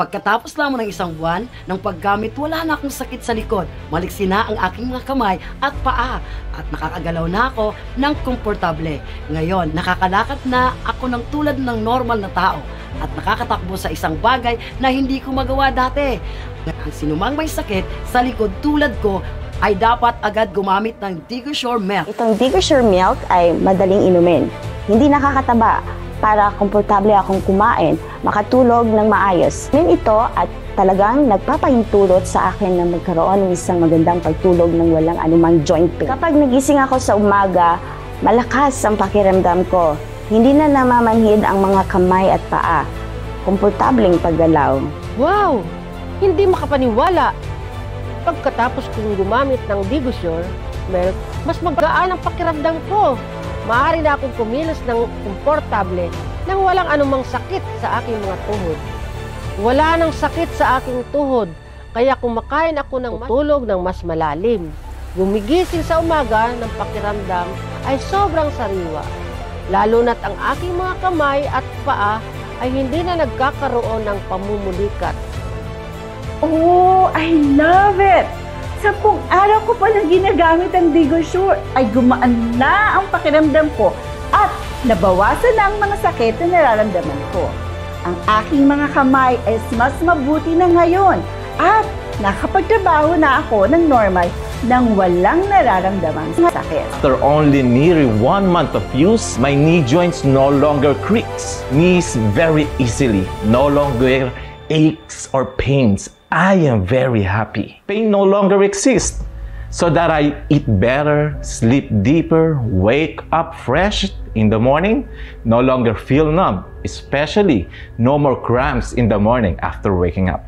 Pagkatapos lamang ng isang buwan ng paggamit, wala na akong sakit sa likod. Maliksi na ang aking mga kamay at paa at nakakagalaw na ako ng komportable. Ngayon, nakakalakad na ako ng tulad ng normal na tao at nakakatakbo sa isang bagay na hindi ko magawa dati. Ang sinumang may sakit sa likod tulad ko ay dapat agad gumamit ng DigoSure Milk. Itong DigoSure Milk ay madaling inumin. Hindi nakakataba para komportable akong kumain, makatulog ng maayos. Ito at talagang nagpapahintulot sa akin na magkaroon ng isang magandang pagtulog ng walang anumang joint pain. Kapag nagising ako sa umaga, malakas ang pakiramdam ko. Hindi na namamanhid ang mga kamay at paa. Komportableng paggalaw. Wow! Hindi makapaniwala. Pagkatapos kong gumamit ng DigoSure Milk, mas magaan ang pakiramdam ko. Maaari na akong kumilos ng komportable nang walang anumang sakit sa aking mga tuhod. Wala nang sakit sa aking tuhod, kaya kumakain ako ng tulog ng mas malalim. Gumigising sa umaga ng pakiramdam ay sobrang sariwa. Lalo na't ang aking mga kamay at paa ay hindi na nagkakaroon ng pamumulikat. Oh, I love it! 10 araw ko palang ginagamit ang DigoSure ay gumaan na ang pakiramdam ko at nabawasan na ang mga sakit na nararamdaman ko. Ang aking mga kamay ay mas mabuti na ngayon at nakapagtrabaho na ako ng normal nang walang nararamdamang sakit. After only nearly 1 month of use, my knee joints no longer creaks. Knees very easily, no longer aches or pains. I am very happy. Pain no longer exists, so that I eat better, sleep deeper, wake up fresh in the morning, no longer feel numb, especially no more cramps in the morning after waking up.